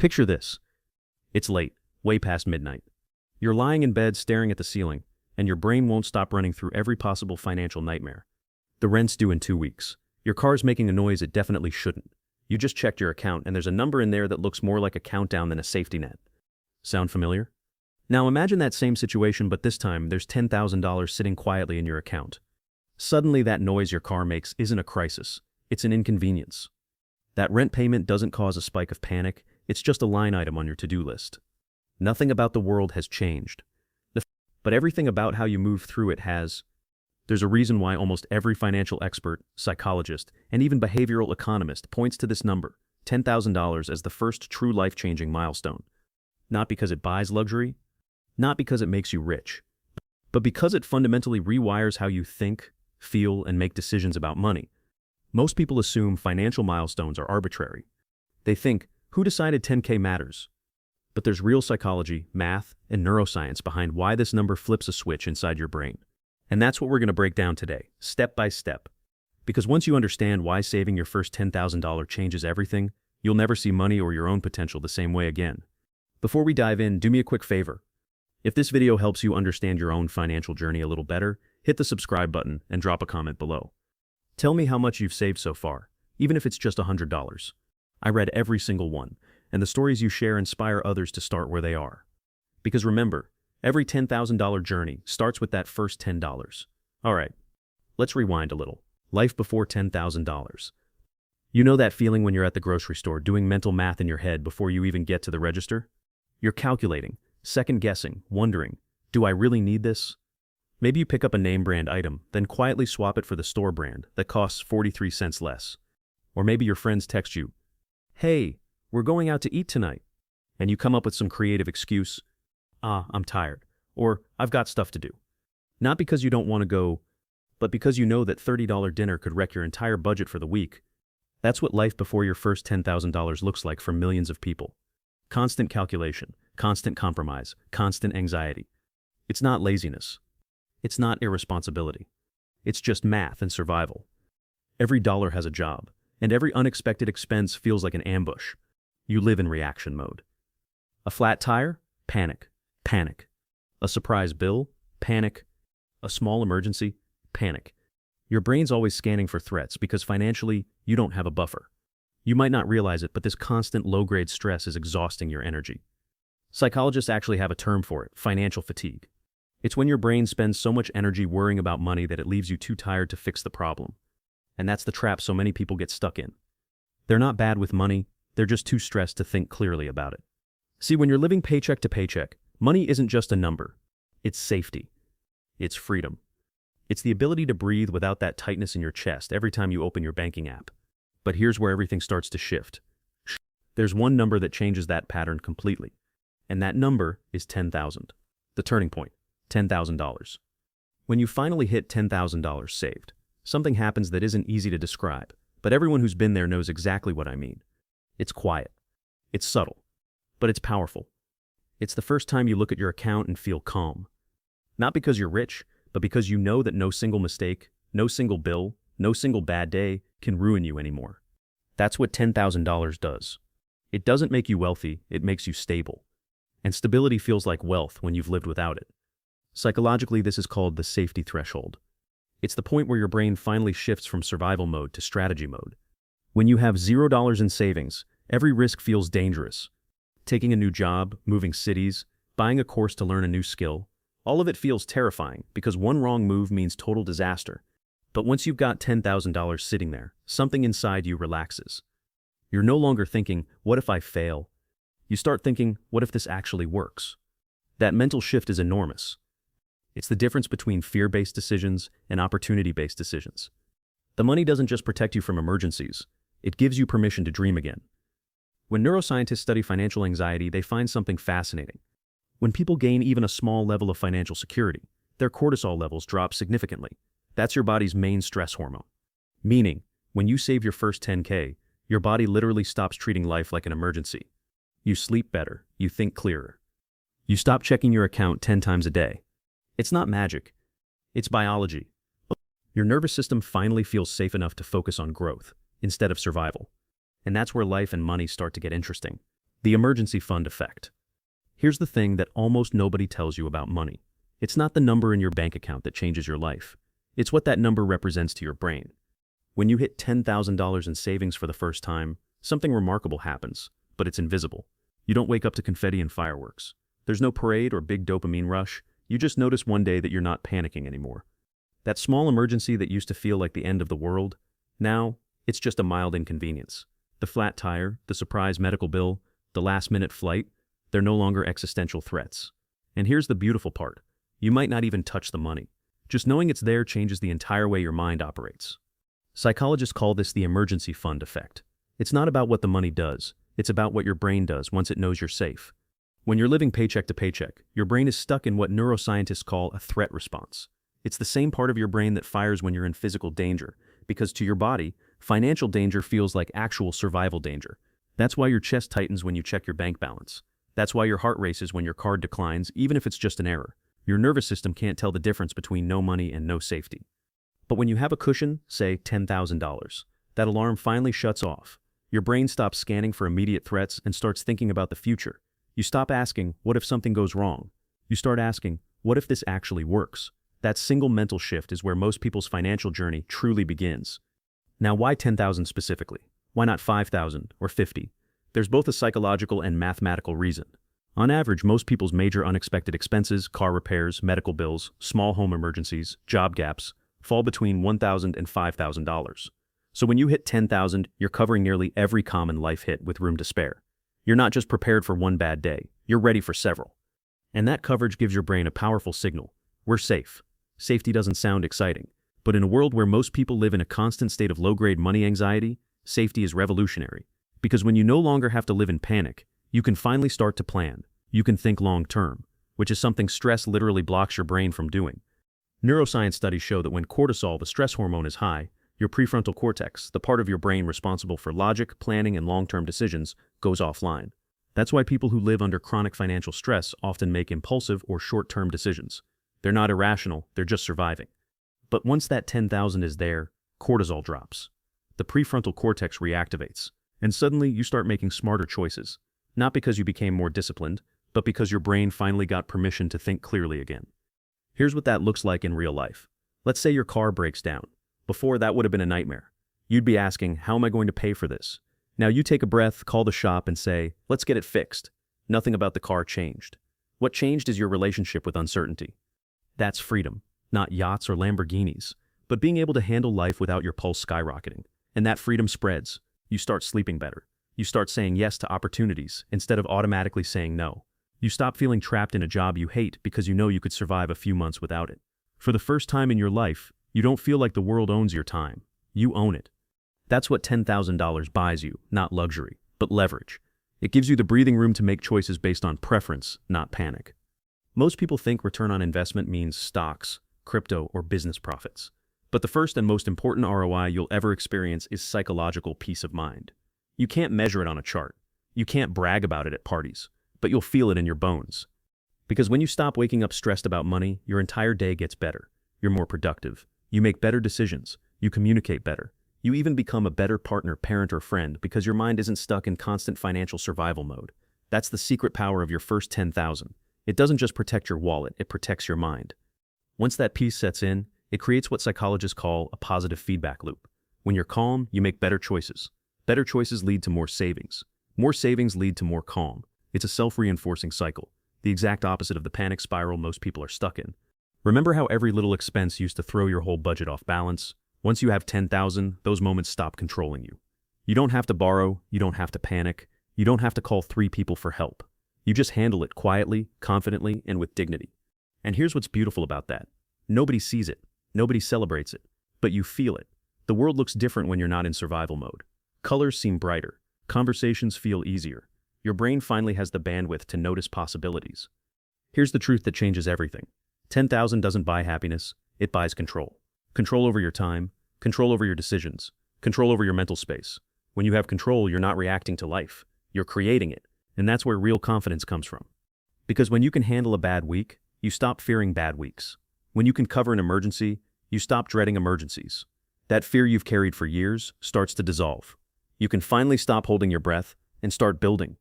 Picture this. It's late, way past midnight. You're lying in bed staring at the ceiling, and your brain won't stop running through every possible financial nightmare. The rent's due in 2 weeks. Your car's making a noise it definitely shouldn't. You just checked your account and there's a number in there that looks more like a countdown than a safety net. Sound familiar? Now imagine that same situation, but this time there's $10,000 sitting quietly in your account. Suddenly that noise your car makes isn't a crisis, it's an inconvenience. That rent payment doesn't cause a spike of panic, it's just a line item on your to-do list. Nothing about the world has changed. But everything about how you move through it has. There's a reason why almost every financial expert, psychologist, and even behavioral economist points to this number, $10,000, as the first true life-changing milestone. Not because it buys luxury, not because it makes you rich, but because it fundamentally rewires how you think, feel, and make decisions about money. Most people assume financial milestones are arbitrary. They think, who decided 10K matters? But there's real psychology, math, and neuroscience behind why this number flips a switch inside your brain. And that's what we're going to break down today, step by step. Because once you understand why saving your first $10,000 changes everything, you'll never see money or your own potential the same way again. Before we dive in, do me a quick favor. If this video helps you understand your own financial journey a little better, hit the subscribe button and drop a comment below. Tell me how much you've saved so far, even if it's just $100. I read every single one, and the stories you share inspire others to start where they are. Because remember, every $10,000 journey starts with that first $10. All right, let's rewind a little. Life before $10,000. You know that feeling when you're at the grocery store doing mental math in your head before you even get to the register? You're calculating, second-guessing, wondering, do I really need this? Maybe you pick up a name-brand item, then quietly swap it for the store brand that costs 43 cents less. Or maybe your friends text you, "Hey, we're going out to eat tonight," and you come up with some creative excuse, "I'm tired," or "I've got stuff to do." Not because you don't want to go, but because you know that $30 dinner could wreck your entire budget for the week. That's what life before your first $10,000 looks like for millions of people. Constant calculation, constant compromise, constant anxiety. It's not laziness. It's not irresponsibility. It's just math and survival. Every dollar has a job, and every unexpected expense feels like an ambush. You live in reaction mode. A flat tire? Panic. Panic. A surprise bill? Panic. A small emergency? Panic. Your brain's always scanning for threats because financially, you don't have a buffer. You might not realize it, but this constant low-grade stress is exhausting your energy. Psychologists actually have a term for it, financial fatigue. It's when your brain spends so much energy worrying about money that it leaves you too tired to fix the problem. And that's the trap so many people get stuck in. They're not bad with money, they're just too stressed to think clearly about it. See, when you're living paycheck to paycheck, money isn't just a number. It's safety. It's freedom. It's the ability to breathe without that tightness in your chest every time you open your banking app. But here's where everything starts to shift. There's one number that changes that pattern completely. And that number is 10,000. The turning point, $10,000. When you finally hit $10,000 saved, something happens that isn't easy to describe, but everyone who's been there knows exactly what I mean. It's quiet. It's subtle. But it's powerful. It's the first time you look at your account and feel calm. Not because you're rich, but because you know that no single mistake, no single bill, no single bad day can ruin you anymore. That's what $10,000 does. It doesn't make you wealthy, it makes you stable. And stability feels like wealth when you've lived without it. Psychologically, this is called the safety threshold. It's the point where your brain finally shifts from survival mode to strategy mode. When you have $0 in savings, every risk feels dangerous. Taking a new job, moving cities, buying a course to learn a new skill, all of it feels terrifying because one wrong move means total disaster. But once you've got $10,000 sitting there, something inside you relaxes. You're no longer thinking, what if I fail? You start thinking, what if this actually works? That mental shift is enormous. It's the difference between fear-based decisions and opportunity-based decisions. The money doesn't just protect you from emergencies, it gives you permission to dream again. When neuroscientists study financial anxiety, they find something fascinating. When people gain even a small level of financial security, their cortisol levels drop significantly. That's your body's main stress hormone. Meaning, when you save your first 10K, your body literally stops treating life like an emergency. You sleep better, you think clearer. You stop checking your account 10 times a day. It's not magic. It's biology. Your nervous system finally feels safe enough to focus on growth, instead of survival. And that's where life and money start to get interesting. The emergency fund effect. Here's the thing that almost nobody tells you about money. It's not the number in your bank account that changes your life. It's what that number represents to your brain. When you hit $10,000 in savings for the first time, something remarkable happens, but it's invisible. You don't wake up to confetti and fireworks. There's no parade or big dopamine rush. You just notice one day that you're not panicking anymore. That small emergency that used to feel like the end of the world, now, it's just a mild inconvenience. The flat tire, the surprise medical bill, the last-minute flight, they're no longer existential threats. And here's the beautiful part. You might not even touch the money. Just knowing it's there changes the entire way your mind operates. Psychologists call this the emergency fund effect. It's not about what the money does. It's about what your brain does once it knows you're safe. When you're living paycheck to paycheck, your brain is stuck in what neuroscientists call a threat response. It's the same part of your brain that fires when you're in physical danger, because to your body, financial danger feels like actual survival danger. That's why your chest tightens when you check your bank balance. That's why your heart races when your card declines, even if it's just an error. Your nervous system can't tell the difference between no money and no safety. But when you have a cushion, say $10,000, that alarm finally shuts off. Your brain stops scanning for immediate threats and starts thinking about the future. You stop asking, what if something goes wrong? You start asking, what if this actually works? That single mental shift is where most people's financial journey truly begins. Now, why 10,000 specifically? Why not 5,000 or 50? There's both a psychological and mathematical reason. On average, most people's major unexpected expenses, car repairs, medical bills, small home emergencies, job gaps, fall between $1,000 and $5,000. So when you hit 10,000, you're covering nearly every common life hit with room to spare. You're not just prepared for one bad day, you're ready for several. And that coverage gives your brain a powerful signal. We're safe. Safety doesn't sound exciting, but in a world where most people live in a constant state of low-grade money anxiety, safety is revolutionary. Because when you no longer have to live in panic, you can finally start to plan. You can think long-term, which is something stress literally blocks your brain from doing. Neuroscience studies show that when cortisol, the stress hormone, is high, your prefrontal cortex, the part of your brain responsible for logic, planning, and long-term decisions, goes offline. That's why people who live under chronic financial stress often make impulsive or short-term decisions. They're not irrational, they're just surviving. But once that 10,000 is there, cortisol drops. The prefrontal cortex reactivates, and suddenly you start making smarter choices. Not because you became more disciplined, but because your brain finally got permission to think clearly again. Here's what that looks like in real life. Let's say your car breaks down. Before, that would have been a nightmare. You'd be asking, how am I going to pay for this? Now you take a breath, call the shop, and say, let's get it fixed. Nothing about the car changed. What changed is your relationship with uncertainty. That's freedom, not yachts or Lamborghinis, but being able to handle life without your pulse skyrocketing. And that freedom spreads. You start sleeping better. You start saying yes to opportunities instead of automatically saying no. You stop feeling trapped in a job you hate because you know you could survive a few months without it. For the first time in your life, you don't feel like the world owns your time. You own it. That's what $10,000 buys you, not luxury, but leverage. It gives you the breathing room to make choices based on preference, not panic. Most people think return on investment means stocks, crypto, or business profits. But the first and most important ROI you'll ever experience is psychological peace of mind. You can't measure it on a chart. You can't brag about it at parties, but you'll feel it in your bones. Because when you stop waking up stressed about money, your entire day gets better. You're more productive. You make better decisions. You communicate better. You even become a better partner, parent, or friend because your mind isn't stuck in constant financial survival mode. That's the secret power of your first 10,000. It doesn't just protect your wallet, it protects your mind. Once that peace sets in, it creates what psychologists call a positive feedback loop. When you're calm, you make better choices. Better choices lead to more savings. More savings lead to more calm. It's a self-reinforcing cycle, the exact opposite of the panic spiral most people are stuck in. Remember how every little expense used to throw your whole budget off balance? Once you have 10,000, those moments stop controlling you. You don't have to borrow, you don't have to panic, you don't have to call 3 people for help. You just handle it quietly, confidently, and with dignity. And here's what's beautiful about that. Nobody sees it, nobody celebrates it, but you feel it. The world looks different when you're not in survival mode. Colors seem brighter, conversations feel easier. Your brain finally has the bandwidth to notice possibilities. Here's the truth that changes everything. 10,000 doesn't buy happiness, it buys control. Control over your time, control over your decisions, control over your mental space. When you have control, you're not reacting to life, you're creating it. And that's where real confidence comes from. Because when you can handle a bad week, you stop fearing bad weeks. When you can cover an emergency, you stop dreading emergencies. That fear you've carried for years starts to dissolve. You can finally stop holding your breath and start building.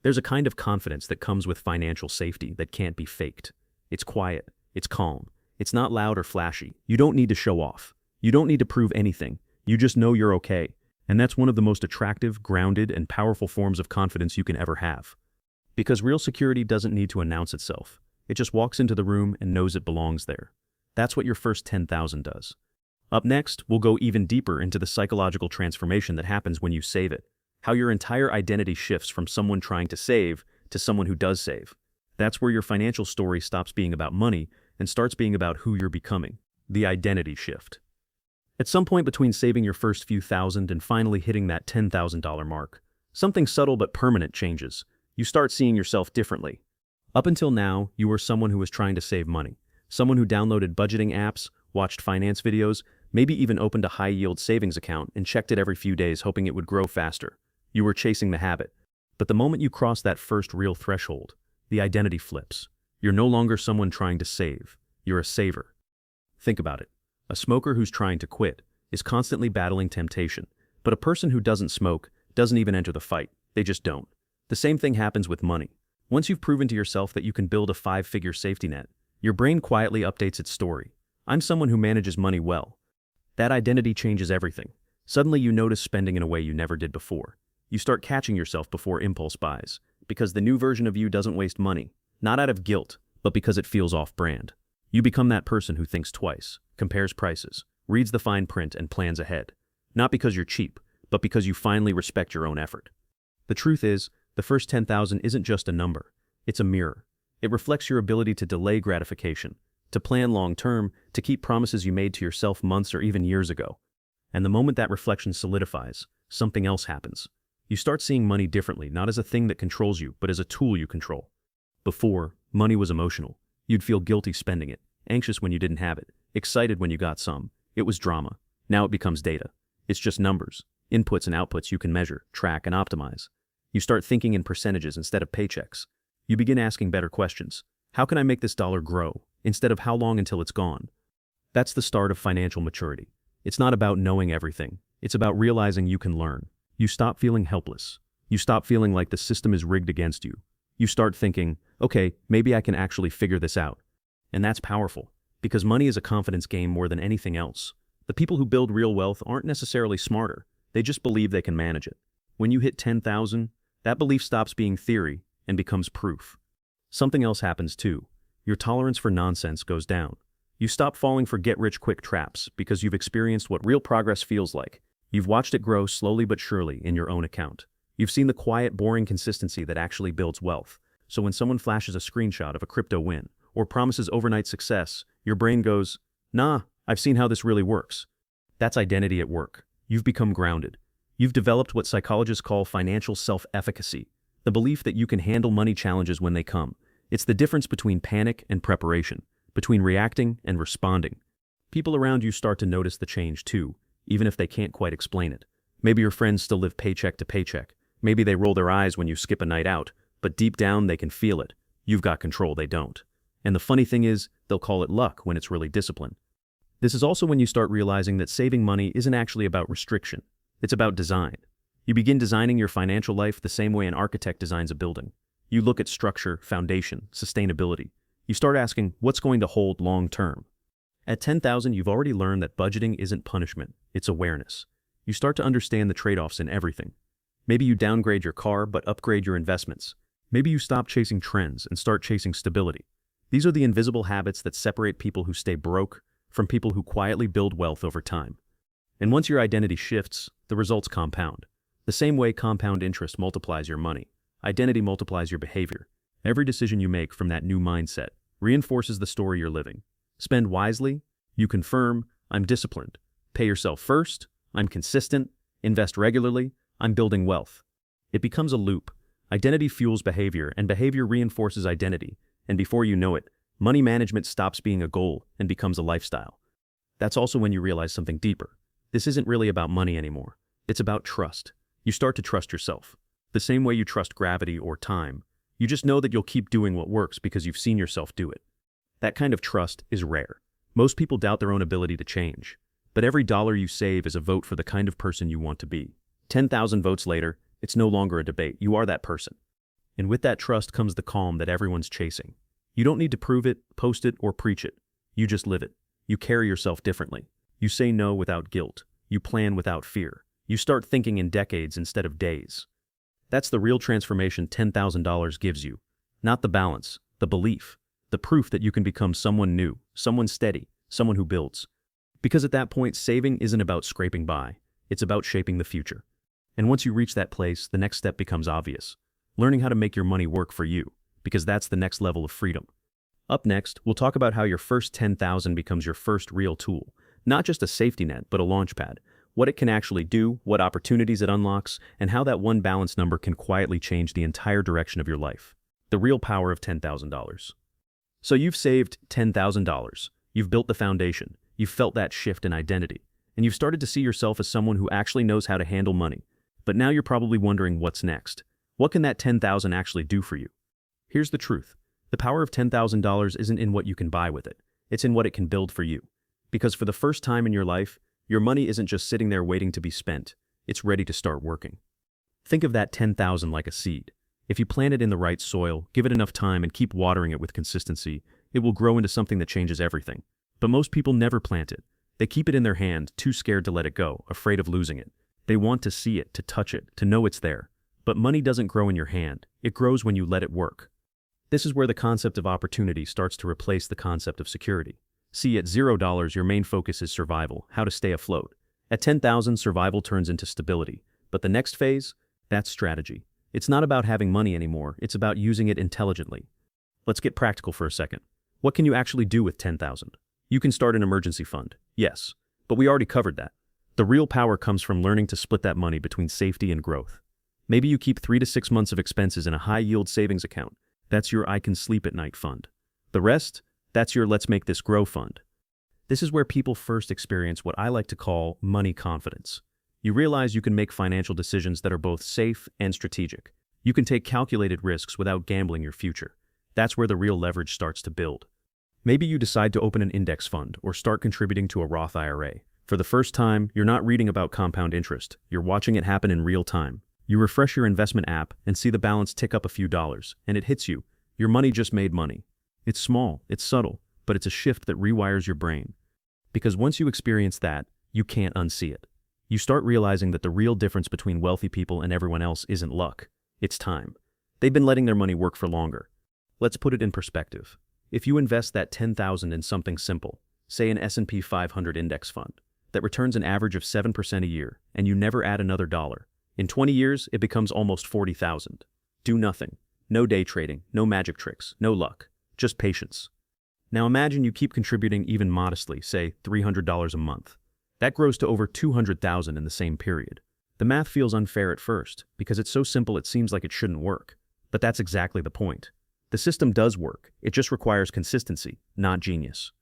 There's a kind of confidence that comes with financial safety that can't be faked. It's quiet. It's calm. It's not loud or flashy. You don't need to show off. You don't need to prove anything. You just know you're okay. And that's one of the most attractive, grounded, and powerful forms of confidence you can ever have. Because real security doesn't need to announce itself. It just walks into the room and knows it belongs there. That's what your first 10,000 does. Up next, we'll go even deeper into the psychological transformation that happens when you save it. How your entire identity shifts from someone trying to save to someone who does save. That's where your financial story stops being about money and starts being about who you're becoming. The identity shift. At some point between saving your first few thousand and finally hitting that $10,000 mark, something subtle but permanent changes. You start seeing yourself differently. Up until now, you were someone who was trying to save money. Someone who downloaded budgeting apps, watched finance videos, maybe even opened a high-yield savings account and checked it every few days hoping it would grow faster. You were chasing the habit. But the moment you cross that first real threshold, the identity flips. You're no longer someone trying to save. You're a saver. Think about it. A smoker who's trying to quit is constantly battling temptation, but a person who doesn't smoke doesn't even enter the fight. They just don't. The same thing happens with money. Once you've proven to yourself that you can build a 5-figure safety net, your brain quietly updates its story. I'm someone who manages money well. That identity changes everything. Suddenly you notice spending in a way you never did before. You start catching yourself before impulse buys, because the new version of you doesn't waste money, not out of guilt, but because it feels off-brand. You become that person who thinks twice, compares prices, reads the fine print and plans ahead. Not because you're cheap, but because you finally respect your own effort. The truth is, the first 10,000 isn't just a number. It's a mirror. It reflects your ability to delay gratification, to plan long-term, to keep promises you made to yourself months or even years ago. And the moment that reflection solidifies, something else happens. You start seeing money differently, not as a thing that controls you, but as a tool you control. Before, money was emotional. You'd feel guilty spending it, anxious when you didn't have it, excited when you got some. It was drama. Now it becomes data. It's just numbers, inputs and outputs you can measure, track, and optimize. You start thinking in percentages instead of paychecks. You begin asking better questions. How can I make this dollar grow, instead of how long until it's gone? That's the start of financial maturity. It's not about knowing everything. It's about realizing you can learn. You stop feeling helpless. You stop feeling like the system is rigged against you. You start thinking, okay, maybe I can actually figure this out. And that's powerful, because money is a confidence game more than anything else. The people who build real wealth aren't necessarily smarter. They just believe they can manage it. When you hit 10,000, that belief stops being theory and becomes proof. Something else happens too. Your tolerance for nonsense goes down. You stop falling for get-rich-quick traps because you've experienced what real progress feels like. You've watched it grow slowly but surely in your own account. You've seen the quiet, boring consistency that actually builds wealth. So when someone flashes a screenshot of a crypto win or promises overnight success, your brain goes, nah, I've seen how this really works. That's identity at work. You've become grounded. You've developed what psychologists call financial self-efficacy, the belief that you can handle money challenges when they come. It's the difference between panic and preparation, between reacting and responding. People around you start to notice the change too, even if they can't quite explain it. Maybe your friends still live paycheck to paycheck. Maybe they roll their eyes when you skip a night out, but deep down they can feel it. You've got control, they don't. And the funny thing is, they'll call it luck when it's really discipline. This is also when you start realizing that saving money isn't actually about restriction. It's about design. You begin designing your financial life the same way an architect designs a building. You look at structure, foundation, sustainability. You start asking, what's going to hold long term? At 10,000, you've already learned that budgeting isn't punishment, it's awareness. You start to understand the trade-offs in everything. Maybe you downgrade your car but upgrade your investments. Maybe you stop chasing trends and start chasing stability. These are the invisible habits that separate people who stay broke from people who quietly build wealth over time. And once your identity shifts, the results compound. The same way compound interest multiplies your money, identity multiplies your behavior. Every decision you make from that new mindset reinforces the story you're living. Spend wisely, you confirm, I'm disciplined. Pay yourself first, I'm consistent. Invest regularly, I'm building wealth. It becomes a loop. Identity fuels behavior, and behavior reinforces identity. And before you know it, money management stops being a goal and becomes a lifestyle. That's also when you realize something deeper. This isn't really about money anymore. It's about trust. You start to trust yourself. The same way you trust gravity or time. You just know that you'll keep doing what works because you've seen yourself do it. That kind of trust is rare. Most people doubt their own ability to change. But every dollar you save is a vote for the kind of person you want to be. 10,000 votes later, it's no longer a debate. You are that person. And with that trust comes the calm that everyone's chasing. You don't need to prove it, post it, or preach it. You just live it. You carry yourself differently. You say no without guilt. You plan without fear. You start thinking in decades instead of days. That's the real transformation $10,000 gives you. Not the balance, the belief, the proof that you can become someone new, someone steady, someone who builds. Because at that point, saving isn't about scraping by. It's about shaping the future. And once you reach that place, the next step becomes obvious. Learning how to make your money work for you, because that's the next level of freedom. Up next, we'll talk about how your first $10,000 becomes your first real tool. Not just a safety net, but a launchpad. What it can actually do, what opportunities it unlocks, and how that one balance number can quietly change the entire direction of your life. The real power of $10,000. So you've saved $10,000. You've built the foundation. You've felt that shift in identity. And you've started to see yourself as someone who actually knows how to handle money. But now you're probably wondering what's next. What can that $10,000 actually do for you? Here's the truth. The power of $10,000 isn't in what you can buy with it. It's in what it can build for you. Because for the first time in your life, your money isn't just sitting there waiting to be spent. It's ready to start working. Think of that $10,000 like a seed. If you plant it in the right soil, give it enough time, and keep watering it with consistency, it will grow into something that changes everything. But most people never plant it. They keep it in their hand, too scared to let it go, afraid of losing it. They want to see it, to touch it, to know it's there. But money doesn't grow in your hand. It grows when you let it work. This is where the concept of opportunity starts to replace the concept of security. See, at $0, your main focus is survival, how to stay afloat. At $10,000, survival turns into stability. But the next phase? That's strategy. It's not about having money anymore, it's about using it intelligently. Let's get practical for a second. What can you actually do with $10,000? You can start an emergency fund, yes, but we already covered that. The real power comes from learning to split that money between safety and growth. Maybe you keep 3 to 6 months of expenses in a high-yield savings account. That's your I can sleep at night fund. The rest? That's your let's make this grow fund. This is where people first experience what I like to call money confidence. You realize you can make financial decisions that are both safe and strategic. You can take calculated risks without gambling your future. That's where the real leverage starts to build. Maybe you decide to open an index fund or start contributing to a Roth IRA. For the first time, you're not reading about compound interest. You're watching it happen in real time. You refresh your investment app and see the balance tick up a few dollars, and it hits you. Your money just made money. It's small, it's subtle, but it's a shift that rewires your brain. Because once you experience that, you can't unsee it. You start realizing that the real difference between wealthy people and everyone else isn't luck. It's time. They've been letting their money work for longer. Let's put it in perspective. If you invest that $10,000 in something simple, say an S&P 500 index fund, that returns an average of 7% a year, and you never add another dollar, in 20 years, it becomes almost $40,000. Do nothing. No day trading, no magic tricks, no luck. Just patience. Now imagine you keep contributing even modestly, say $300 a month. That grows to over $200,000 in the same period. The math feels unfair at first, because it's so simple it seems like it shouldn't work. But that's exactly the point. The system does work, it just requires consistency, not genius.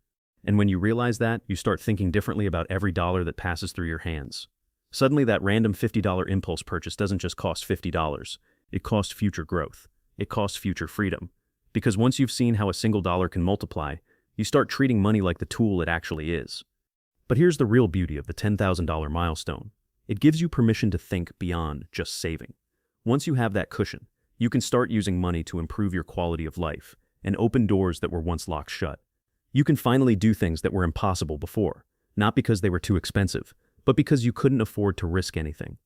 And when you realize that, you start thinking differently about every dollar that passes through your hands. Suddenly that random $50 impulse purchase doesn't just cost $50, it costs future growth. It costs future freedom. Because once you've seen how a single dollar can multiply, you start treating money like the tool it actually is. But here's the real beauty of the $10,000 milestone. It gives you permission to think beyond just saving. Once you have that cushion, you can start using money to improve your quality of life and open doors that were once locked shut. You can finally do things that were impossible before, not because they were too expensive, but because you couldn't afford to risk anything.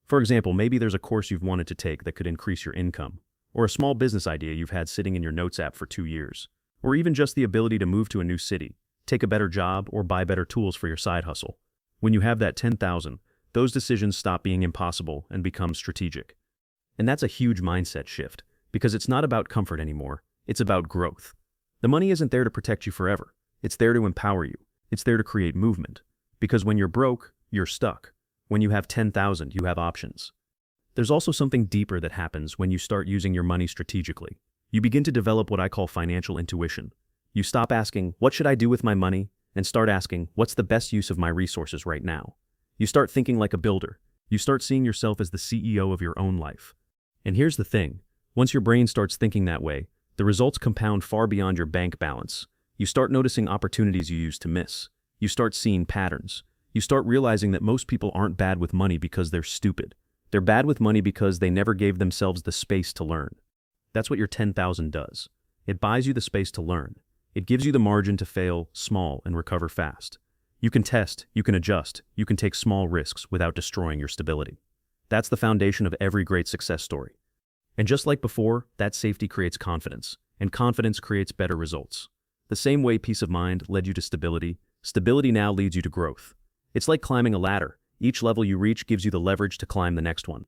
For example, maybe there's a course you've wanted to take that could increase your income, or a small business idea you've had sitting in your notes app for 2 years, or even just the ability to move to a new city, take a better job, or buy better tools for your side hustle. When you have that $10,000, those decisions stop being impossible and become strategic. And that's a huge mindset shift, because it's not about comfort anymore, it's about growth. The money isn't there to protect you forever, it's there to empower you, it's there to create movement. Because when you're broke, you're stuck. When you have $10,000, you have options. There's also something deeper that happens when you start using your money strategically. You begin to develop what I call financial intuition. You stop asking, what should I do with my money? And start asking, what's the best use of my resources right now? You start thinking like a builder. You start seeing yourself as the CEO of your own life. And here's the thing. Once your brain starts thinking that way, the results compound far beyond your bank balance. You start noticing opportunities you used to miss. You start seeing patterns. You start realizing that most people aren't bad with money because they're stupid. They're bad with money because they never gave themselves the space to learn. That's what your 10,000 does. It buys you the space to learn. It gives you the margin to fail small and recover fast. You can test, you can adjust, you can take small risks without destroying your stability. That's the foundation of every great success story. And just like before, that safety creates confidence, and confidence creates better results. The same way peace of mind led you to stability, stability now leads you to growth. It's like climbing a ladder. Each level you reach gives you the leverage to climb the next one.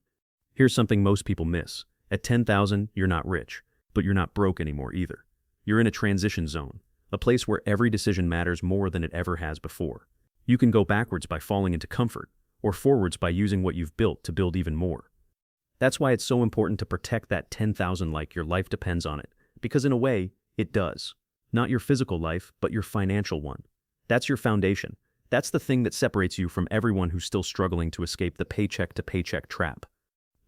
Here's something most people miss. At 10,000, you're not rich, but you're not broke anymore either. You're in a transition zone, a place where every decision matters more than it ever has before. You can go backwards by falling into comfort, or forwards by using what you've built to build even more. That's why it's so important to protect that 10,000 like your life depends on it, because in a way, it does. Not your physical life, but your financial one. That's your foundation. That's the thing that separates you from everyone who's still struggling to escape the paycheck to paycheck trap.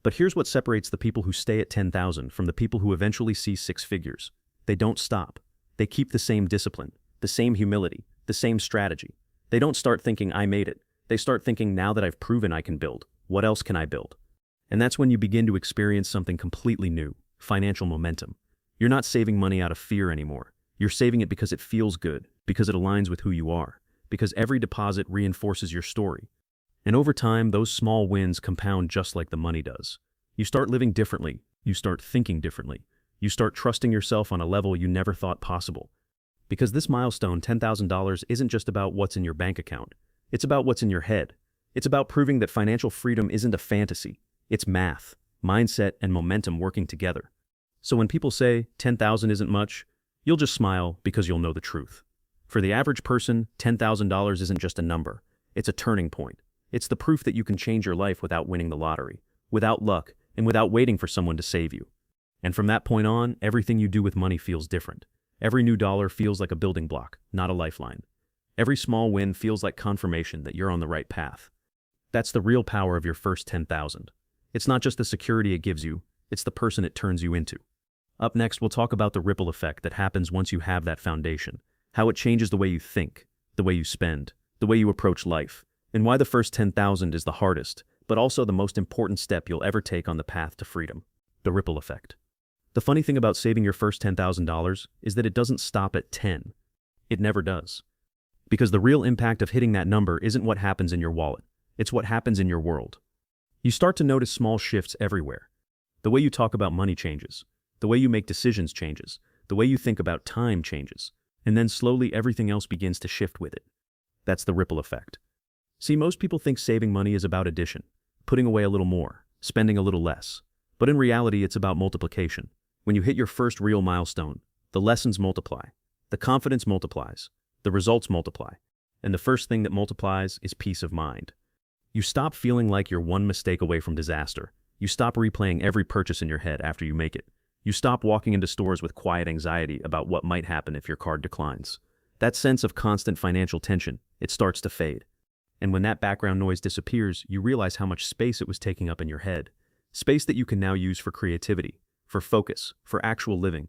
But here's what separates the people who stay at 10,000 from the people who eventually see six figures. They don't stop. They keep the same discipline, the same humility, the same strategy. They don't start thinking, I made it. They start thinking, now that I've proven I can build, what else can I build? And that's when you begin to experience something completely new, financial momentum. You're not saving money out of fear anymore. You're saving it because it feels good, because it aligns with who you are, because every deposit reinforces your story. And over time, those small wins compound just like the money does. You start living differently. You start thinking differently. You start trusting yourself on a level you never thought possible. Because this milestone, $10,000, isn't just about what's in your bank account. It's about what's in your head. It's about proving that financial freedom isn't a fantasy. It's math, mindset, and momentum working together. So when people say 10,000 isn't much, you'll just smile because you'll know the truth. For the average person, $10,000 isn't just a number. It's a turning point. It's the proof that you can change your life without winning the lottery, without luck, and without waiting for someone to save you. And from that point on, everything you do with money feels different. Every new dollar feels like a building block, not a lifeline. Every small win feels like confirmation that you're on the right path. That's the real power of your first 10,000. It's not just the security it gives you, it's the person it turns you into. Up next, we'll talk about the ripple effect that happens once you have that foundation, how it changes the way you think, the way you spend, the way you approach life, and why the first 10,000 is the hardest, but also the most important step you'll ever take on the path to freedom. The ripple effect. The funny thing about saving your first $10,000 is that it doesn't stop at 10. It never does. Because the real impact of hitting that number isn't what happens in your wallet, it's what happens in your world. You start to notice small shifts everywhere. The way you talk about money changes. The way you make decisions changes. The way you think about time changes. And then slowly everything else begins to shift with it. That's the ripple effect. See, most people think saving money is about addition, putting away a little more, spending a little less. But in reality, it's about multiplication. When you hit your first real milestone, the lessons multiply, the confidence multiplies, the results multiply, and the first thing that multiplies is peace of mind. You stop feeling like you're one mistake away from disaster. You stop replaying every purchase in your head after you make it. You stop walking into stores with quiet anxiety about what might happen if your card declines. That sense of constant financial tension, it starts to fade. And when that background noise disappears, you realize how much space it was taking up in your head. Space that you can now use for creativity, for focus, for actual living.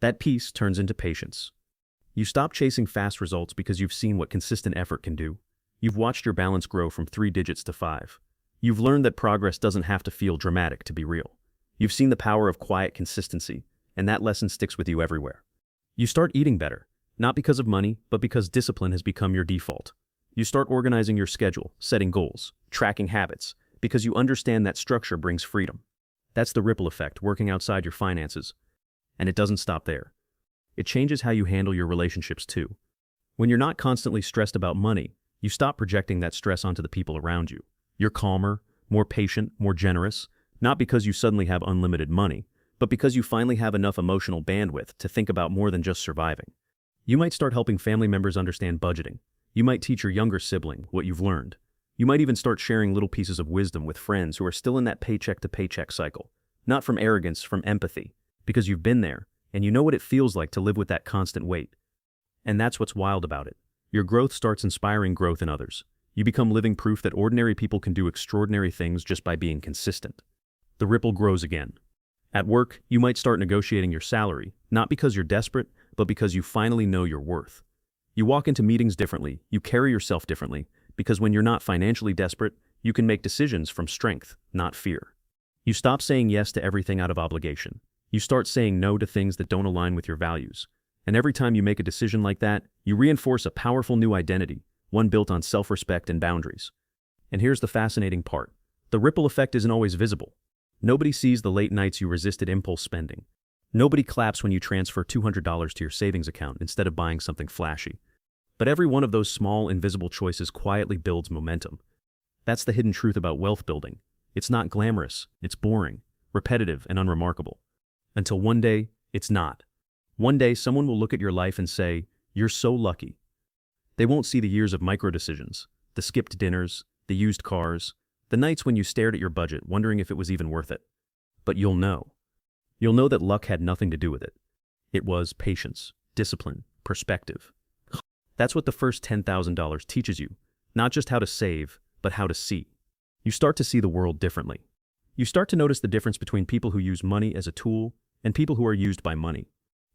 That peace turns into patience. You stop chasing fast results because you've seen what consistent effort can do. You've watched your balance grow from 3 digits to 5. You've learned that progress doesn't have to feel dramatic to be real. You've seen the power of quiet consistency, and that lesson sticks with you everywhere. You start eating better, not because of money, but because discipline has become your default. You start organizing your schedule, setting goals, tracking habits, because you understand that structure brings freedom. That's the ripple effect working outside your finances. And it doesn't stop there. It changes how you handle your relationships too. When you're not constantly stressed about money, you stop projecting that stress onto the people around you. You're calmer, more patient, more generous, not because you suddenly have unlimited money, but because you finally have enough emotional bandwidth to think about more than just surviving. You might start helping family members understand budgeting. You might teach your younger sibling what you've learned. You might even start sharing little pieces of wisdom with friends who are still in that paycheck to paycheck cycle. Not from arrogance, from empathy, because you've been there, and you know what it feels like to live with that constant weight. And that's what's wild about it. Your growth starts inspiring growth in others. You become living proof that ordinary people can do extraordinary things just by being consistent. The ripple grows again. At work, you might start negotiating your salary, not because you're desperate, but because you finally know your worth. You walk into meetings differently, you carry yourself differently, because when you're not financially desperate, you can make decisions from strength, not fear. You stop saying yes to everything out of obligation. You start saying no to things that don't align with your values. And every time you make a decision like that, you reinforce a powerful new identity, one built on self-respect and boundaries. And here's the fascinating part. The ripple effect isn't always visible. Nobody sees the late nights you resisted impulse spending. Nobody claps when you transfer $200 to your savings account instead of buying something flashy. But every one of those small, invisible choices quietly builds momentum. That's the hidden truth about wealth building. It's not glamorous, it's boring, repetitive, and unremarkable. Until one day, it's not. One day, someone will look at your life and say, "You're so lucky." They won't see the years of micro-decisions, the skipped dinners, the used cars, the nights when you stared at your budget wondering if it was even worth it. But you'll know. You'll know that luck had nothing to do with it. It was patience, discipline, perspective. That's what the first $10,000 teaches you, not just how to save, but how to see. You start to see the world differently. You start to notice the difference between people who use money as a tool and people who are used by money.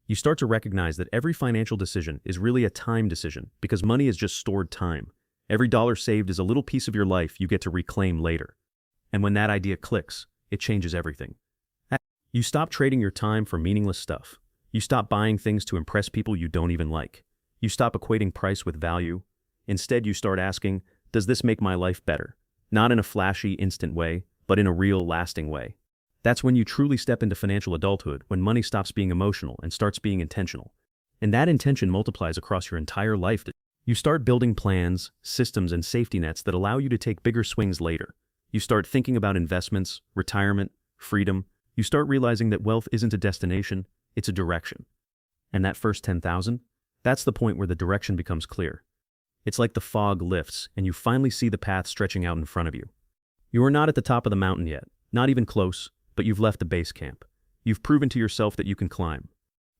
You start to recognize that every financial decision is really a time decision because money is just stored time. Every dollar saved is a little piece of your life you get to reclaim later. And when that idea clicks, it changes everything. You stop trading your time for meaningless stuff. You stop buying things to impress people you don't even like. You stop equating price with value. Instead, you start asking, does this make my life better? Not in a flashy, instant way, but in a real, lasting way. That's when you truly step into financial adulthood, when money stops being emotional and starts being intentional. And that intention multiplies across your entire life. You start building plans, systems, and safety nets that allow you to take bigger swings later. You start thinking about investments, retirement, freedom. You start realizing that wealth isn't a destination, it's a direction. And that first 10,000? That's the point where the direction becomes clear. It's like the fog lifts and you finally see the path stretching out in front of you. You are not at the top of the mountain yet, not even close, but you've left the base camp. You've proven to yourself that you can climb.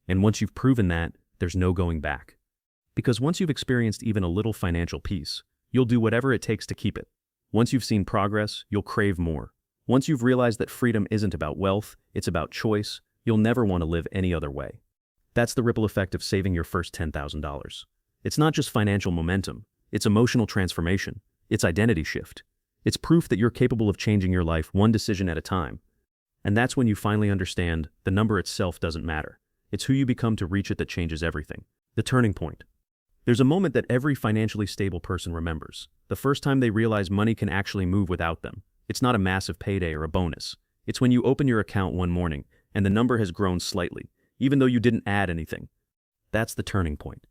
And once you've proven that, there's no going back. Because once you've experienced even a little financial peace, you'll do whatever it takes to keep it. Once you've seen progress, you'll crave more. Once you've realized that freedom isn't about wealth, it's about choice, you'll never want to live any other way. That's the ripple effect of saving your first $10,000. It's not just financial momentum, it's emotional transformation, it's identity shift. It's proof that you're capable of changing your life one decision at a time. And that's when you finally understand the number itself doesn't matter. It's who you become to reach it that changes everything. The turning point. There's a moment that every financially stable person remembers. The first time they realize money can actually move without them. It's not a massive payday or a bonus. It's when you open your account one morning and the number has grown slightly, even though you didn't add anything. That's the turning point.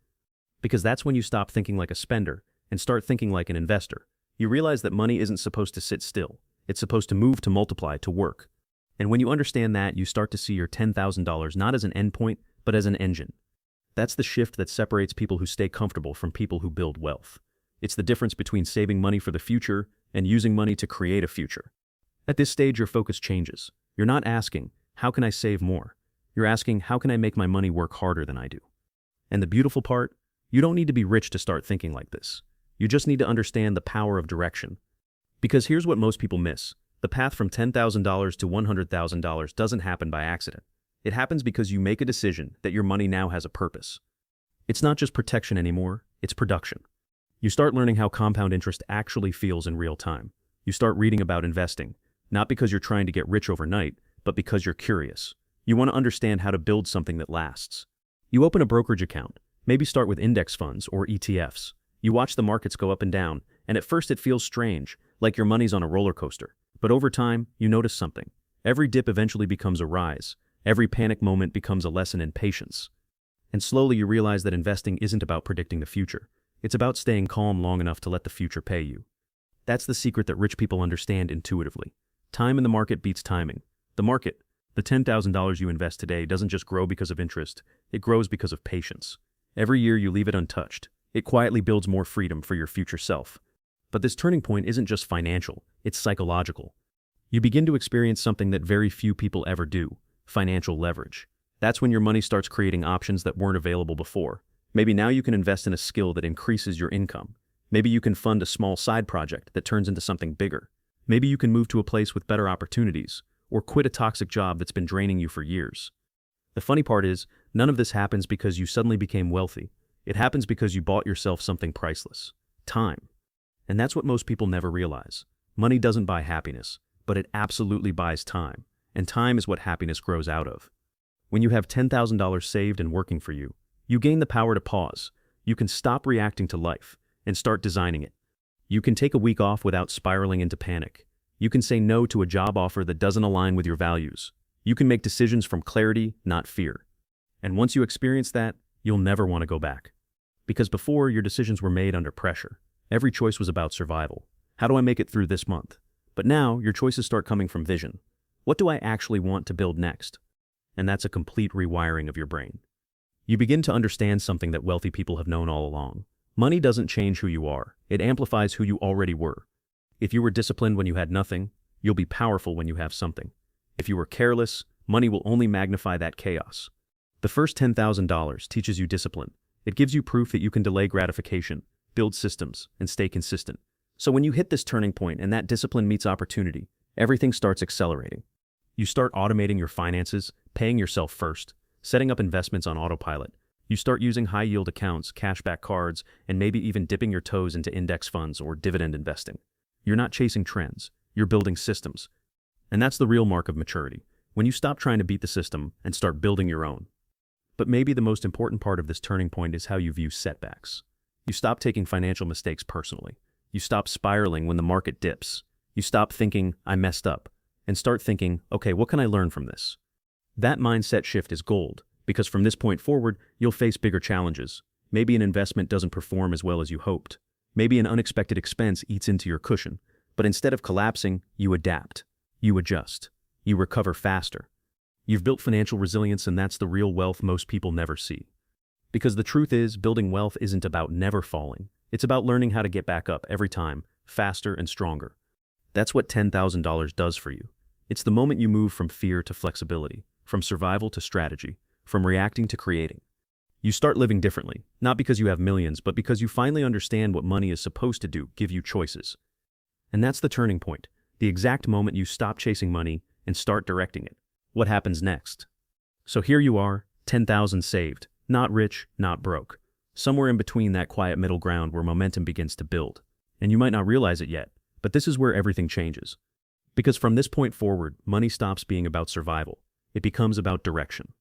Because that's when you stop thinking like a spender and start thinking like an investor. You realize that money isn't supposed to sit still. It's supposed to move, to multiply, to work. And when you understand that, you start to see your $10,000 not as an endpoint, but as an engine. That's the shift that separates people who stay comfortable from people who build wealth. It's the difference between saving money for the future and using money to create a future. At this stage, your focus changes. You're not asking, how can I save more? You're asking, how can I make my money work harder than I do? And the beautiful part, you don't need to be rich to start thinking like this. You just need to understand the power of direction. Because here's what most people miss. The path from $10,000 to $100,000 doesn't happen by accident. It happens because you make a decision that your money now has a purpose. It's not just protection anymore, it's production. You start learning how compound interest actually feels in real time. You start reading about investing, not because you're trying to get rich overnight, but because you're curious. You want to understand how to build something that lasts. You open a brokerage account, maybe start with index funds or ETFs. You watch the markets go up and down, and at first it feels strange, like your money's on a roller coaster. But over time, you notice something. Every dip eventually becomes a rise. Every panic moment becomes a lesson in patience. And slowly you realize that investing isn't about predicting the future. It's about staying calm long enough to let the future pay you. That's the secret that rich people understand intuitively. Time in the market beats timing. The market, the $10,000 you invest today, doesn't just grow because of interest. It grows because of patience. Every year you leave it untouched. It quietly builds more freedom for your future self. But this turning point isn't just financial, it's psychological. You begin to experience something that very few people ever do: financial leverage. That's when your money starts creating options that weren't available before. Maybe now you can invest in a skill that increases your income. Maybe you can fund a small side project that turns into something bigger. Maybe you can move to a place with better opportunities, or quit a toxic job that's been draining you for years. The funny part is, none of this happens because you suddenly became wealthy. It happens because you bought yourself something priceless: time. And that's what most people never realize. Money doesn't buy happiness, but it absolutely buys time. And time is what happiness grows out of. When you have $10,000 saved and working for you, you gain the power to pause. You can stop reacting to life and start designing it. You can take a week off without spiraling into panic. You can say no to a job offer that doesn't align with your values. You can make decisions from clarity, not fear. And once you experience that, you'll never want to go back. Because before, your decisions were made under pressure. Every choice was about survival. How do I make it through this month? But now, your choices start coming from vision. What do I actually want to build next? And that's a complete rewiring of your brain. You begin to understand something that wealthy people have known all along. Money doesn't change who you are. It amplifies who you already were. If you were disciplined when you had nothing, you'll be powerful when you have something. If you were careless, money will only magnify that chaos. The first $10,000 teaches you discipline. It gives you proof that you can delay gratification, build systems, and stay consistent. So when you hit this turning point and that discipline meets opportunity, everything starts accelerating. You start automating your finances, paying yourself first, setting up investments on autopilot. You start using high-yield accounts, cashback cards, and maybe even dipping your toes into index funds or dividend investing. You're not chasing trends, you're building systems. And that's the real mark of maturity, when you stop trying to beat the system and start building your own. But maybe the most important part of this turning point is how you view setbacks. You stop taking financial mistakes personally. You stop spiraling when the market dips. You stop thinking, I messed up, and start thinking, okay, what can I learn from this? That mindset shift is gold, because from this point forward, you'll face bigger challenges. Maybe an investment doesn't perform as well as you hoped. Maybe an unexpected expense eats into your cushion. But instead of collapsing, you adapt. You adjust. You recover faster. You've built financial resilience, and that's the real wealth most people never see. Because the truth is, building wealth isn't about never falling. It's about learning how to get back up every time, faster and stronger. That's what $10,000 does for you. It's the moment you move from fear to flexibility, from survival to strategy, from reacting to creating. You start living differently, not because you have millions, but because you finally understand what money is supposed to do, give you choices. And that's the turning point, the exact moment you stop chasing money and start directing it. What happens next? So here you are, 10,000 saved, not rich, not broke. Somewhere in between that quiet middle ground where momentum begins to build. And you might not realize it yet, but this is where everything changes. Because from this point forward, money stops being about survival. It becomes about direction.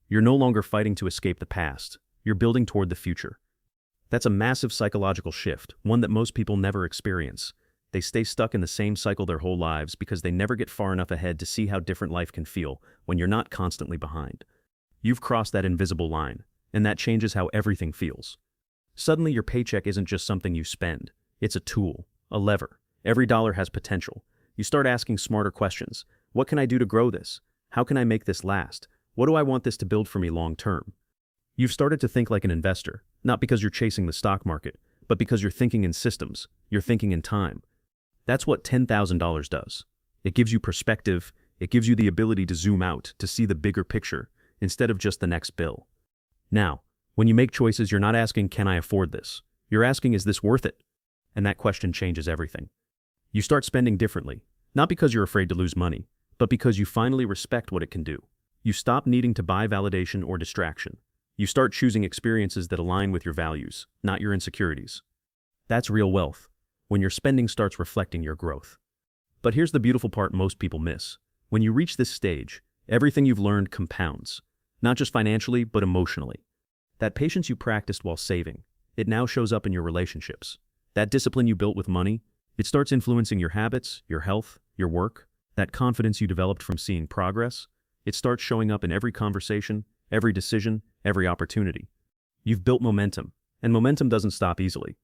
You're no longer fighting to escape the past. You're building toward the future. That's a massive psychological shift, one that most people never experience. They stay stuck in the same cycle their whole lives because they never get far enough ahead to see how different life can feel when you're not constantly behind. You've crossed that invisible line, and that changes how everything feels. Suddenly, your paycheck isn't just something you spend. It's a tool, a lever. Every dollar has potential. You start asking smarter questions. What can I do to grow this? How can I make this last? What do I want this to build for me long term? You've started to think like an investor, not because you're chasing the stock market, but because you're thinking in systems, you're thinking in time. That's what $10,000 does. It gives you perspective, it gives you the ability to zoom out, to see the bigger picture, instead of just the next bill. Now, when you make choices, you're not asking, can I afford this? You're asking, is this worth it? And that question changes everything. You start spending differently, not because you're afraid to lose money, but because you finally respect what it can do. You stop needing to buy validation or distraction. You start choosing experiences that align with your values, not your insecurities. That's real wealth, when your spending starts reflecting your growth. But here's the beautiful part most people miss. When you reach this stage, everything you've learned compounds, not just financially, but emotionally. That patience you practiced while saving, it now shows up in your relationships. That discipline you built with money, it starts influencing your habits, your health, your work. That confidence you developed from seeing progress, it starts showing up in every conversation, every decision, every opportunity. You've built momentum, and momentum doesn't stop easily.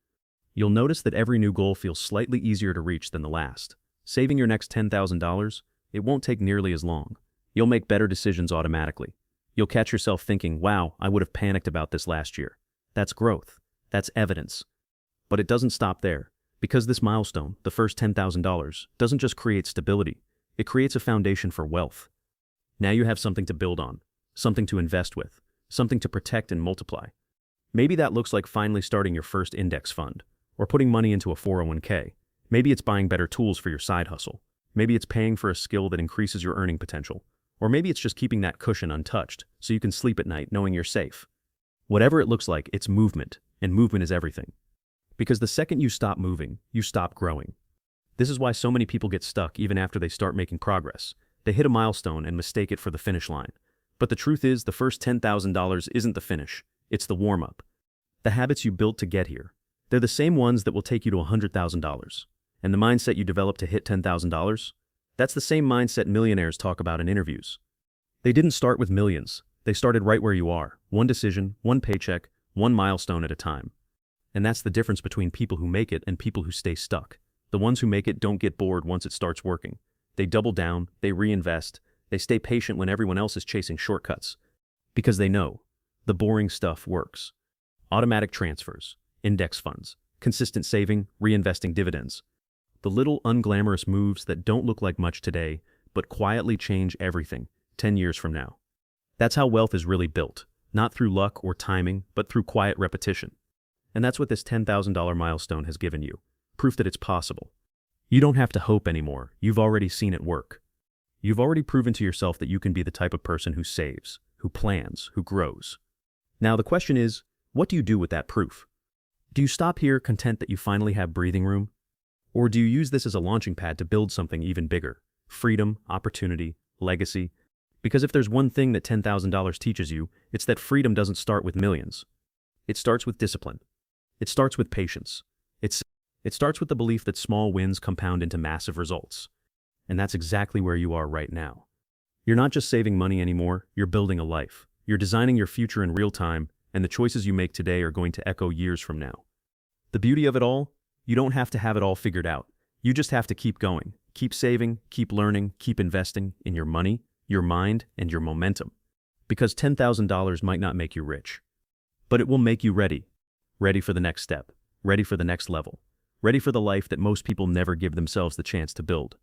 You'll notice that every new goal feels slightly easier to reach than the last. Saving your next $10,000, it won't take nearly as long. You'll make better decisions automatically. You'll catch yourself thinking, wow, I would have panicked about this last year. That's growth. That's evidence. But it doesn't stop there. Because this milestone, the first $10,000, doesn't just create stability, it creates a foundation for wealth. Now you have something to build on, something to invest with, something to protect and multiply. Maybe that looks like finally starting your first index fund, or putting money into a 401k. Maybe it's buying better tools for your side hustle. Maybe it's paying for a skill that increases your earning potential. Or maybe it's just keeping that cushion untouched so you can sleep at night knowing you're safe. Whatever it looks like, it's movement, and movement is everything. Because the second you stop moving, you stop growing. This is why so many people get stuck even after they start making progress. They hit a milestone and mistake it for the finish line. But the truth is, the first $10,000 isn't the finish, it's the warm-up. The habits you built to get here, they're the same ones that will take you to $100,000. And the mindset you develop to hit $10,000? That's the same mindset millionaires talk about in interviews. They didn't start with millions. They started right where you are, one decision, one paycheck, one milestone at a time. And that's the difference between people who make it and people who stay stuck. The ones who make it don't get bored once it starts working. They double down, they reinvest, they stay patient when everyone else is chasing shortcuts. Because they know the boring stuff works. Automatic transfers, index funds, consistent saving, reinvesting dividends. The little unglamorous moves that don't look like much today, but quietly change everything 10 years from now. That's how wealth is really built, not through luck or timing, but through quiet repetition. And that's what this $10,000 milestone has given you, proof that it's possible. You don't have to hope anymore, you've already seen it work. You've already proven to yourself that you can be the type of person who saves, who plans, who grows. Now the question is, what do you do with that proof? Do you stop here content that you finally have breathing room? Or do you use this as a launching pad to build something even bigger? Freedom, opportunity, legacy? Because if there's one thing that $10,000 teaches you, it's that freedom doesn't start with millions. It starts with discipline. It starts with patience. It starts with the belief that small wins compound into massive results. And that's exactly where you are right now. You're not just saving money anymore, you're building a life. You're designing your future in real time, and the choices you make today are going to echo years from now. The beauty of it all? You don't have to have it all figured out. You just have to keep going, keep saving, keep learning, keep investing in your money, your mind, and your momentum. Because $10,000 might not make you rich, but it will make you ready. Ready for the next step, ready for the next level, ready for the life that most people never give themselves the chance to build.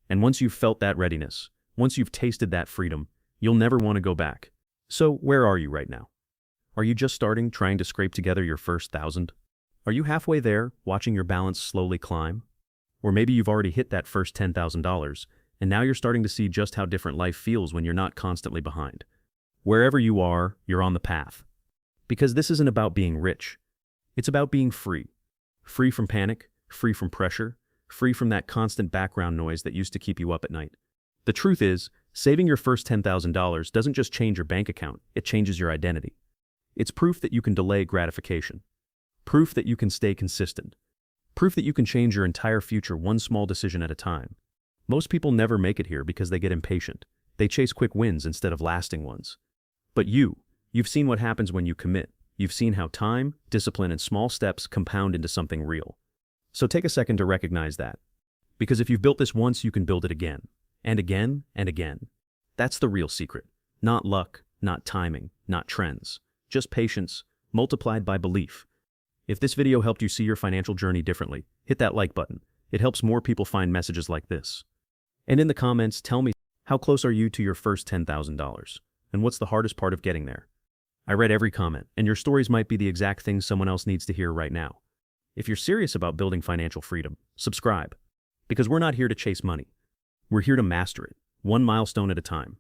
And once you've felt that readiness, once you've tasted that freedom, you'll never want to go back. So where are you right now? Are you just starting, trying to scrape together your first 1,000? Are you halfway there, watching your balance slowly climb? Or maybe you've already hit that first $10,000, and now you're starting to see just how different life feels when you're not constantly behind. Wherever you are, you're on the path. Because this isn't about being rich. It's about being free. Free from panic, free from pressure, free from that constant background noise that used to keep you up at night. The truth is, saving your first $10,000 doesn't just change your bank account, it changes your identity. It's proof that you can delay gratification. Proof that you can stay consistent. Proof that you can change your entire future one small decision at a time. Most people never make it here because they get impatient. They chase quick wins instead of lasting ones. But you've seen what happens when you commit. You've seen how time, discipline, and small steps compound into something real. So take a second to recognize that. Because if you've built this once, you can build it again. And again, and again. That's the real secret. Not luck, not timing, not trends. Just patience, multiplied by belief. If this video helped you see your financial journey differently, hit that like button. It helps more people find messages like this. And in the comments, tell me, how close are you to your first $10,000? And what's the hardest part of getting there? I read every comment, and your stories might be the exact things someone else needs to hear right now. If you're serious about building financial freedom, subscribe. Because we're not here to chase money. We're here to master it, one milestone at a time.